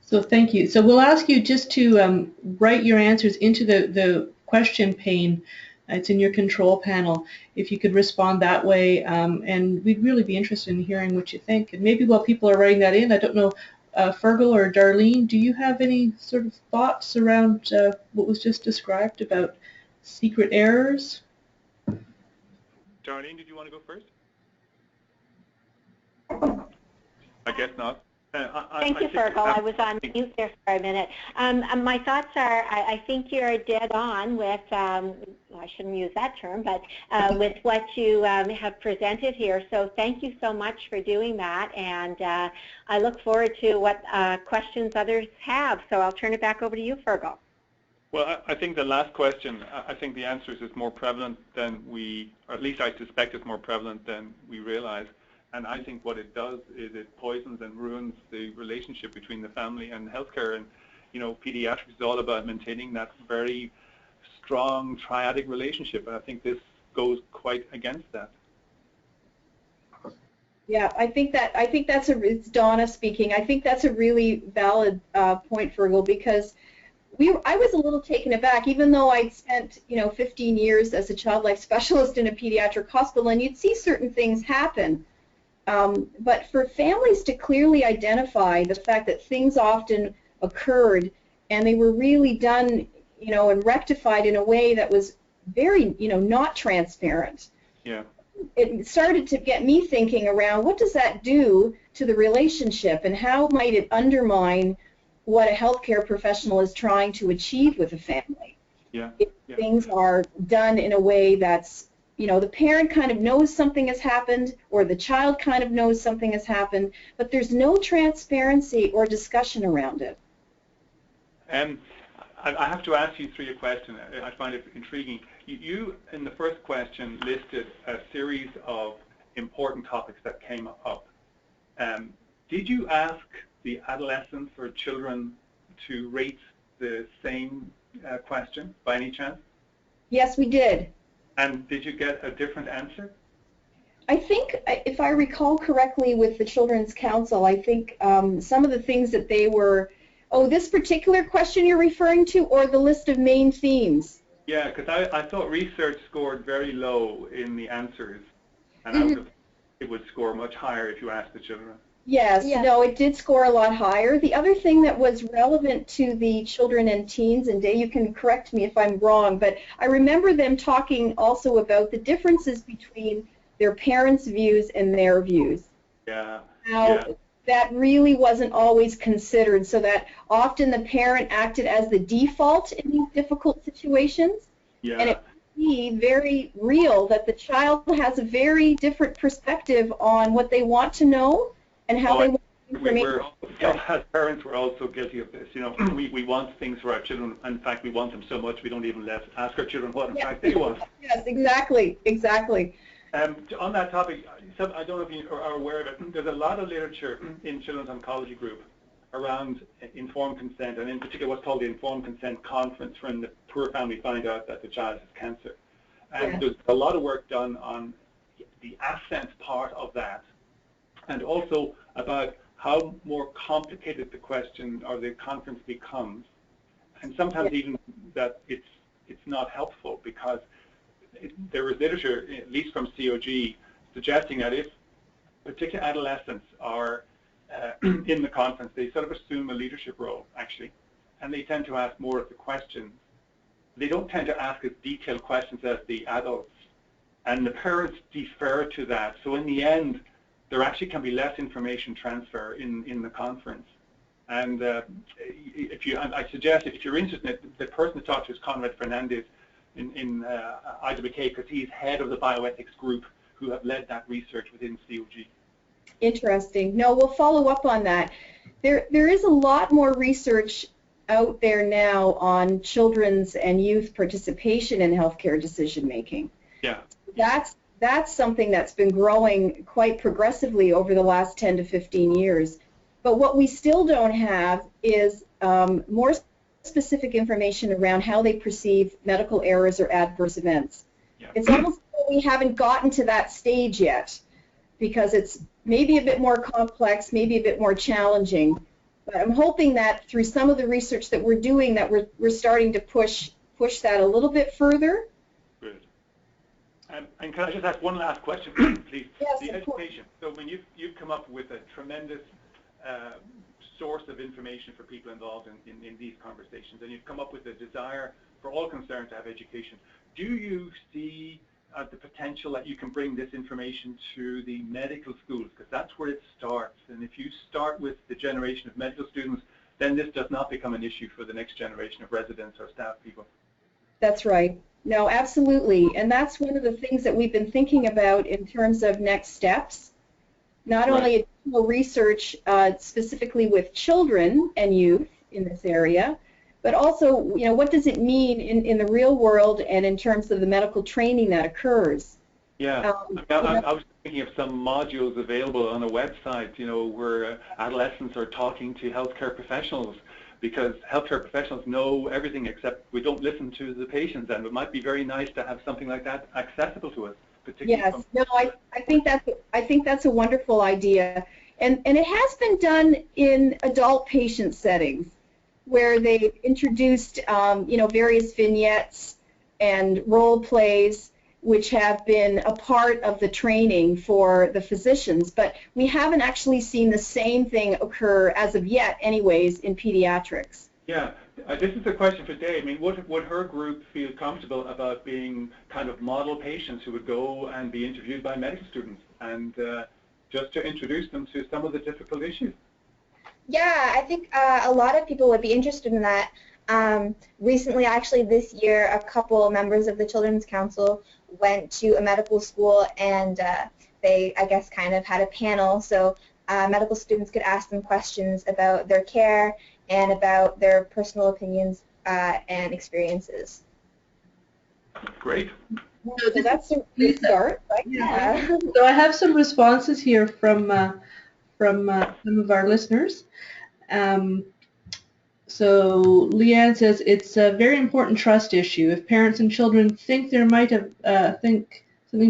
So thank you. So we'll ask you just to write your answers into the question pane. It's in your control panel. If you could respond that way, and we'd really be interested in hearing what you think. And maybe while people are writing that in, I don't know, Fergal or Darlene, do you have any sort of thoughts around what was just described about secret errors? Darlene, did you want to go first? I guess not. Thank you, Fergal. I was on mute there for a minute. My thoughts are, I think you're dead on with, I shouldn't use that term, but with what you have presented here. So thank you so much for doing that, and I look forward to what questions others have. So I'll turn it back over to you, Fergal. Well, I think the last question, I think the answer is more prevalent than we, or at least I suspect it's more prevalent than we realize. And I think what it does is it poisons and ruins the relationship between the family and healthcare. And, you know, pediatrics is all about maintaining that very strong triadic relationship. And I think this goes quite against that. Yeah, I think that's it's Donna speaking. I think that's a really valid point, Fergal, because I was a little taken aback, even though I'd spent 15 years as a child life specialist in a pediatric hospital, and you'd see certain things happen. But for families to clearly identify the fact that things often occurred and they were really done, and rectified in a way that was very, not transparent. Yeah. It started to get me thinking around what does that do to the relationship and how might it undermine what a healthcare professional is trying to achieve with a family. Yeah. If things are done in a way that's, the parent kind of knows something has happened or the child kind of knows something has happened, but there's no transparency or discussion around it. I have to ask you a question. I find it intriguing. You, in the first question, listed a series of important topics that came up. Did you ask the adolescents or children to rate the same question by any chance? Yes, we did. And did you get a different answer? I think, if I recall correctly with the Children's Council, I think some of the things that they were, this particular question you're referring to, or the list of main themes? Yeah, because I thought research scored very low in the answers, and it would score much higher if you asked the children. Yes, no, it did score a lot higher. The other thing that was relevant to the children and teens, and Day, you can correct me if I'm wrong, but I remember them talking also about the differences between their parents' views and their views. Yeah. How that really wasn't always considered, so that often the parent acted as the default in these difficult situations. Yeah. And it would be very real that the child has a very different perspective on what they want to know and how they want information. As parents, we're also guilty of this. You know, we want things for our children. In fact, we want them so much we don't even ask our children what in fact they want. Yes, exactly, exactly. On that topic, I don't know if you are aware of it, there's a lot of literature in Children's Oncology Group around informed consent, and in particular what's called the Informed Consent Conference, when the poor family find out that the child has cancer. And there's a lot of work done on the assent part of that, and also about how more complicated the question or the conference becomes, and sometimes even that it's not helpful, because there is literature, at least from COG, suggesting that if particular adolescents are in the conference, they sort of assume a leadership role, actually, and they tend to ask more of the questions. They don't tend to ask as detailed questions as the adults, and the parents defer to that. So in the end, there actually can be less information transfer in the conference. And I suggest if you're interested, the person to talk to is Conrad Fernandez in IWK, because he's head of the bioethics group who have led that research within COG. Interesting. No, we'll follow up on that. There is a lot more research out there now on children's and youth participation in healthcare decision making. Yeah. That's something that's been growing quite progressively over the last 10 to 15 years. But what we still don't have is more specific information around how they perceive medical errors or adverse events. Yeah. It's almost like we haven't gotten to that stage yet, because it's maybe a bit more complex, maybe a bit more challenging. But I'm hoping that through some of the research that we're doing, that we're starting to push that a little bit further. Good. And can I just ask one last question, please? Yes, the of education. So when you've come up with a tremendous source of information for people involved in these conversations, and you've come up with a desire for all concerned to have education. Do you see the potential that you can bring this information to the medical schools? Because that's where it starts. And if you start with the generation of medical students, then this does not become an issue for the next generation of residents or staff people. That's right. No, absolutely. And that's one of the things that we've been thinking about in terms of next steps. Not only additional research specifically with children and youth in this area, but also, you know, what does it mean in the real world and in terms of the medical training that occurs? Yeah, I was thinking of some modules available on a website, you know, where adolescents are talking to healthcare professionals, because healthcare professionals know everything except we don't listen to the patients, and it might be very nice to have something like that accessible to us. Yes, no, I think that's a wonderful idea, and it has been done in adult patient settings, where they've introduced you know, various vignettes and role plays, which have been a part of the training for the physicians, but we haven't actually seen the same thing occur as of yet, anyways, in pediatrics. Yeah, this is a question for Dave. I mean, would her group feel comfortable about being kind of model patients who would go and be interviewed by medical students and just to introduce them to some of the difficult issues? Yeah, I think a lot of people would be interested in that. Recently, actually this year, a couple members of the Children's Council went to a medical school, and they, I guess, kind of had a panel, so medical students could ask them questions about their care and about their personal opinions and experiences. Great. So that's a good start, right? Yeah. So I have some responses here from some of our listeners. So Leanne says it's a very important trust issue. If parents and children think something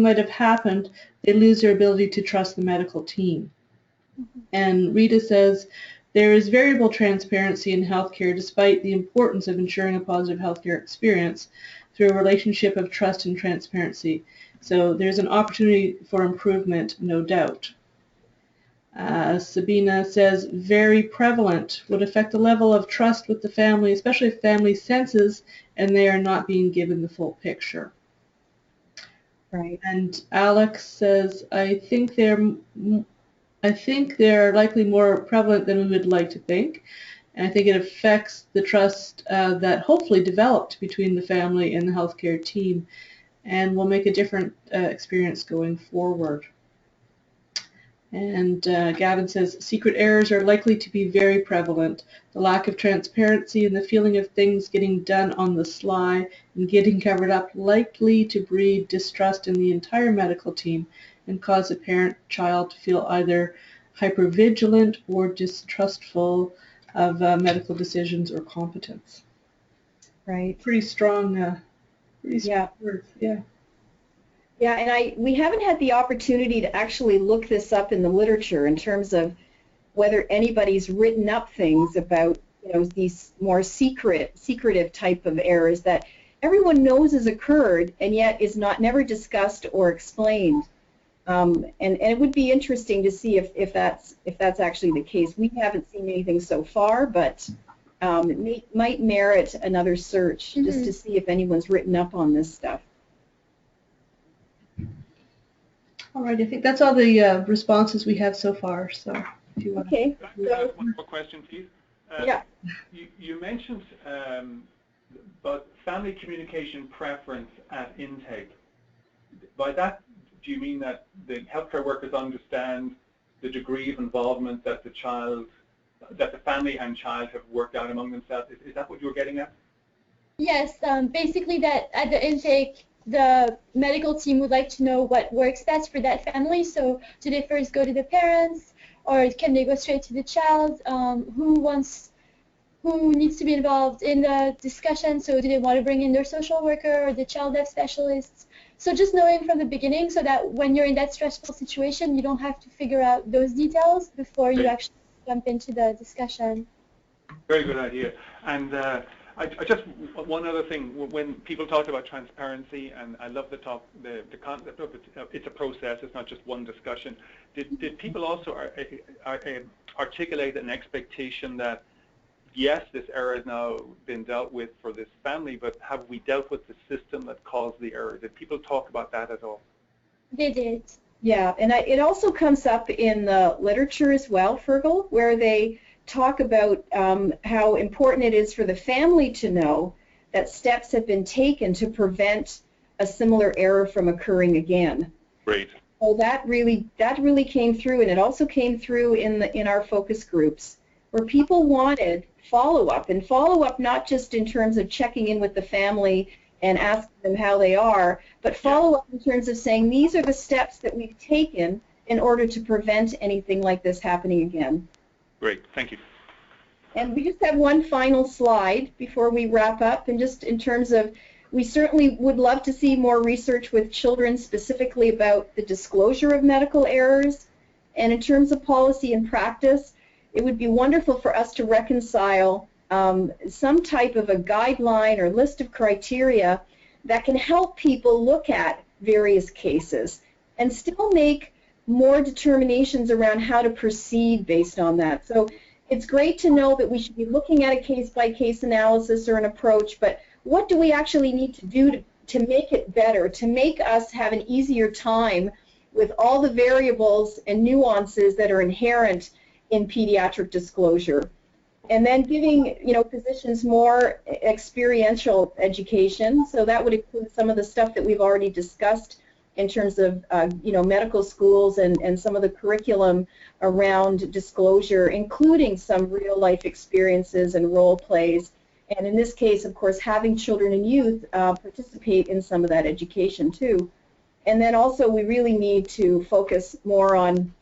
might have happened, they lose their ability to trust the medical team. Mm-hmm. And Rita says there is variable transparency in healthcare, despite the importance of ensuring a positive healthcare experience through a relationship of trust and transparency. So there's an opportunity for improvement, no doubt. Sabina says, very prevalent, would affect the level of trust with the family, especially if family senses and they are not being given the full picture. Right. And Alex says, I think there I think they're likely more prevalent than we would like to think. And I think it affects the trust that hopefully developed between the family and the healthcare team, and will make a different experience going forward. And Gavin says, secret errors are likely to be very prevalent. The lack of transparency and the feeling of things getting done on the sly and getting covered up likely to breed distrust in the entire medical team and cause the parent-child to feel either hypervigilant or distrustful of medical decisions or competence. Right. Pretty strong words, yeah. Yeah, and we haven't had the opportunity to actually look this up in the literature in terms of whether anybody's written up things about, you know, these more secretive type of errors that everyone knows has occurred and yet is never discussed or explained. And it would be interesting to see if that's actually the case. We haven't seen anything so far, but it might merit another search just to see if anyone's written up on this stuff. All right, I think that's all the responses we have so far. So, if you want. Okay. Can I ask one more question, please? Yeah. You mentioned about family communication preference at intake. By that, do you mean that the healthcare workers understand the degree of involvement that the family and child have worked out among themselves? Is that what you were getting at? Yes, basically that at the intake, the medical team would like to know what works best for that family. So do they first go to the parents, or can they go straight to the child? Who needs to be involved in the discussion? So do they want to bring in their social worker or the child health specialists? So just knowing from the beginning, so that when you're in that stressful situation, you don't have to figure out those details before you actually jump into the discussion. Very good idea. And I just one other thing. When people talk about transparency, and I love the concept of it's a process. It's not just one discussion. Did people also articulate an expectation that yes, this error has now been dealt with for this family, but have we dealt with the system that caused the error? Did people talk about that at all? They did. Yeah, and it also comes up in the literature as well, Fergal, where they talk about how important it is for the family to know that steps have been taken to prevent a similar error from occurring again. Great. So that really came through, and it also came through in our focus groups, where people wanted follow-up, and follow-up not just in terms of checking in with the family and asking them how they are, but follow-up in terms of saying these are the steps that we've taken in order to prevent anything like this happening again. Great, thank you. And we just have one final slide before we wrap up, and just in terms of, we certainly would love to see more research with children specifically about the disclosure of medical errors, and in terms of policy and practice, it would be wonderful for us to reconcile some type of a guideline or list of criteria that can help people look at various cases and still make more determinations around how to proceed based on that. So it's great to know that we should be looking at a case-by-case analysis or an approach, but what do we actually need to do to make it better, to make us have an easier time with all the variables and nuances that are inherent in pediatric disclosure? And then giving, physicians more experiential education. So that would include some of the stuff that we've already discussed in terms of, medical schools and some of the curriculum around disclosure, including some real-life experiences and role plays. And in this case, of course, having children and youth participate in some of that education too. And then also we really need to focus more on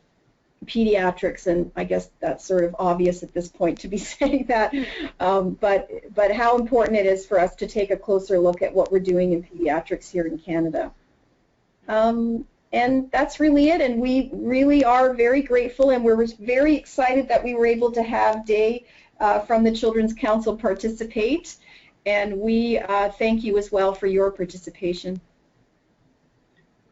pediatrics, and I guess that's sort of obvious at this point to be saying that, but how important it is for us to take a closer look at what we're doing in pediatrics here in Canada. And that's really it, and we really are very grateful, and we're very excited that we were able to have Day from the Children's Council participate, and we thank you as well for your participation.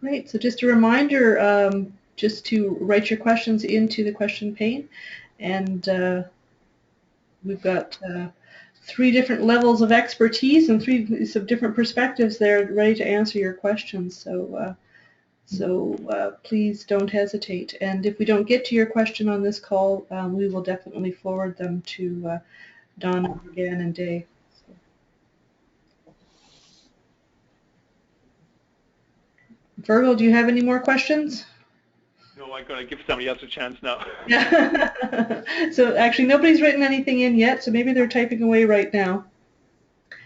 Great, so just a reminder, just to write your questions into the question pane, and we've got 3 different levels of expertise and 3 different perspectives there ready to answer your questions. So So please don't hesitate. And if we don't get to your question on this call, we will definitely forward them to Donna, Morgan, and Dave. Virgil, do you have any more questions? No, I'm going to give somebody else a chance now. So actually, nobody's written anything in yet, so maybe they're typing away right now.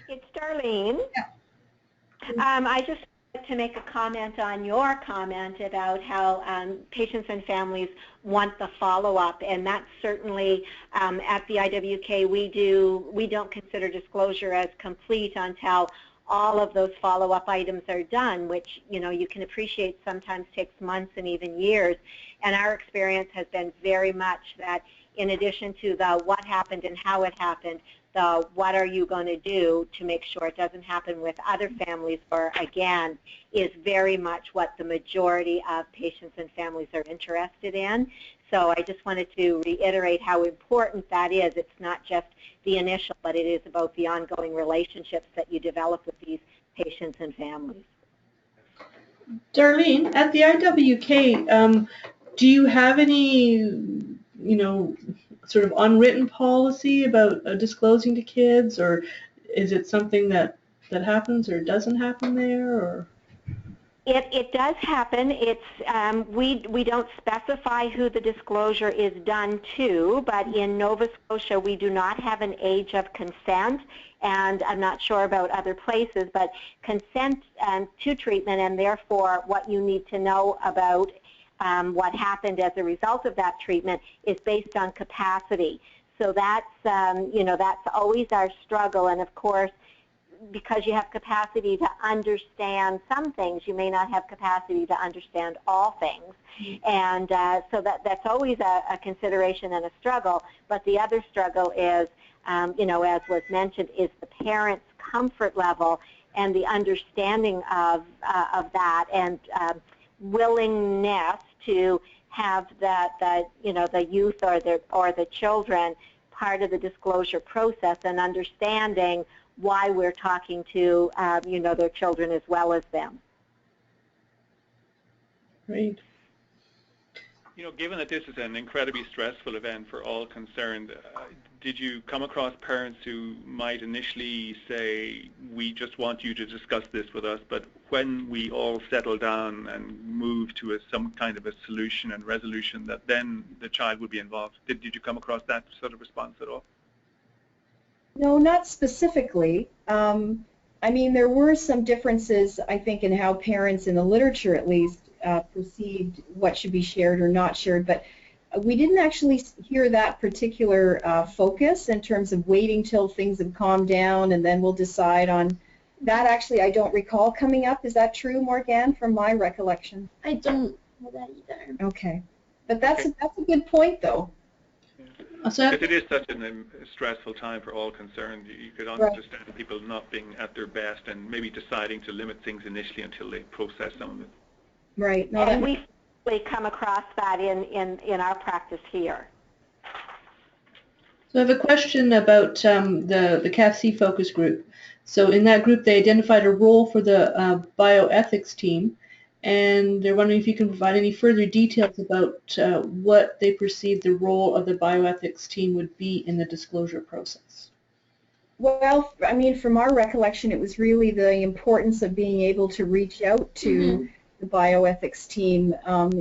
It's Darlene. Yeah. I just wanted to make a comment on your comment about how patients and families want the follow-up, and that's certainly at the IWK we don't consider disclosure as complete until all of those follow-up items are done, which you can appreciate sometimes takes months and even years. And our experience has been very much that in addition to the what happened and how it happened, the what are you going to do to make sure it doesn't happen with other families, or again, is very much what the majority of patients and families are interested in. So I just wanted to reiterate how important that is. It's not just the initial, but it is about the ongoing relationships that you develop with these patients and families. Darlene, at the IWK, do you have any, sort of unwritten policy about disclosing to kids, or is it something that happens or doesn't happen there, or? It does happen. It's we don't specify who the disclosure is done to, but in Nova Scotia we do not have an age of consent, and I'm not sure about other places, but consent to treatment, and therefore what you need to know about what happened as a result of that treatment is based on capacity. So that's that's always our struggle, and of course, because you have capacity to understand some things, you may not have capacity to understand all things. And so that's always a consideration and a struggle. But the other struggle is, as was mentioned, is the parent's comfort level and the understanding of that, and willingness to have the youth or the children part of the disclosure process, and understanding why we're talking to, their children as well as them. Great. Given that this is an incredibly stressful event for all concerned, did you come across parents who might initially say, we just want you to discuss this with us, but when we all settle down and move to some kind of a solution and resolution, that then the child would be involved? Did you come across that sort of response at all? No, not specifically. I mean, there were some differences, I think, in how parents, in the literature at least, perceived what should be shared or not shared, but we didn't actually hear that particular focus in terms of waiting till things have calmed down and then we'll decide on that. Actually, I don't recall coming up. Is that true, Morgan, from my recollection? I don't know that either. Okay. But that's a good point, though. Because it is such a stressful time for all concerned. You could understand people not being at their best and maybe deciding to limit things initially until they process some of it. Right. No, and we come across that in our practice here. So I have a question about the CAFC focus group. So in that group, they identified a role for the bioethics team, and they're wondering if you can provide any further details about what they perceive the role of the bioethics team would be in the disclosure process. Well, I mean, from our recollection, it was really the importance of being able to reach out to the bioethics team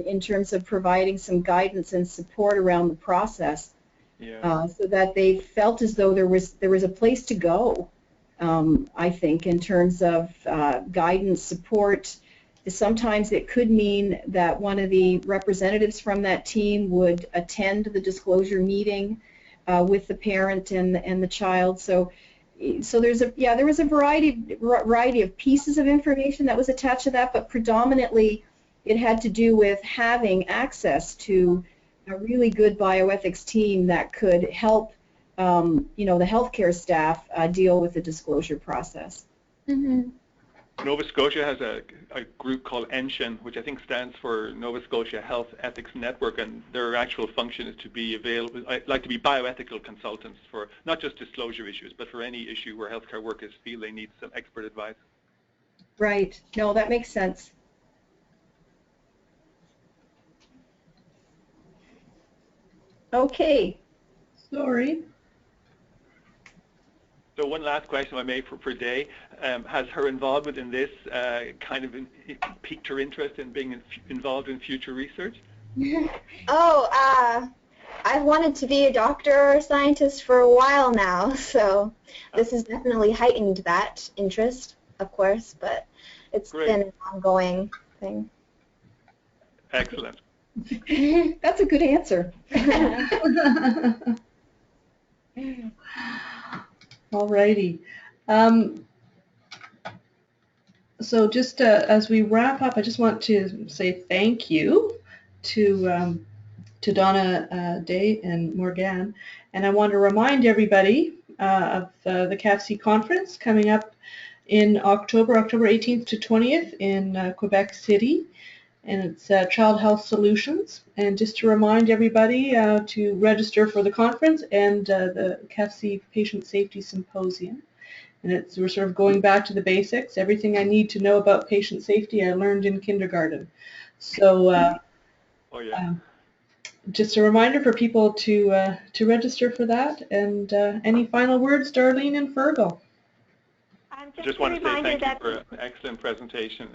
in terms of providing some guidance and support around the process, so that they felt as though there was a place to go. I think in terms of guidance, support. Sometimes it could mean that one of the representatives from that team would attend the disclosure meeting with the parent and the child. So there was a variety of pieces of information that was attached to that, but predominantly it had to do with having access to a really good bioethics team that could help the healthcare staff deal with the disclosure process. Mm-hmm. Nova Scotia has a group called ENSHIN, which I think stands for Nova Scotia Health Ethics Network, and their actual function is to be available, like to be bioethical consultants for not just disclosure issues, but for any issue where healthcare workers feel they need some expert advice. Right. No, that makes sense. Okay. Sorry. So one last question I made for Day. Has her involvement in this kind of piqued her interest in being involved in future research? Oh, I've wanted to be a doctor or a scientist for a while now, so this has definitely heightened that interest, of course, but it's been an ongoing thing. Excellent. That's a good answer. Alrighty. So just as we wrap up, I just want to say thank you to Donna, Day, and Morgan, and I want to remind everybody of the CAFC conference coming up in October 18th to 20th in Quebec City, and it's Child Health Solutions. And just to remind everybody to register for the conference and the CAFC Patient Safety Symposium. And we're sort of going back to the basics. Everything I need to know about patient safety I learned in kindergarten. So just a reminder for people to register for that. And any final words, Darlene and Fergal? I just want to say thank you for an excellent presentation.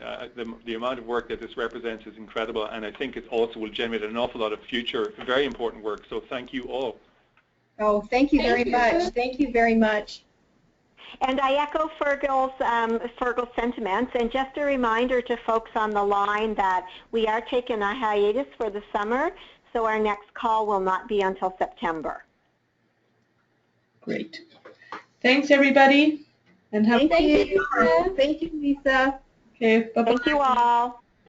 The amount of work that this represents is incredible, and I think it also will generate an awful lot of future, very important work. So thank you all. Oh, thank you very much. Thank you very much. And I echo Fergal's sentiments. And just a reminder to folks on the line that we are taking a hiatus for the summer, so our next call will not be until September. Great. Thanks, everybody. And have Thank you. Thank you, Lisa. Okay, bye-bye. Thank you all.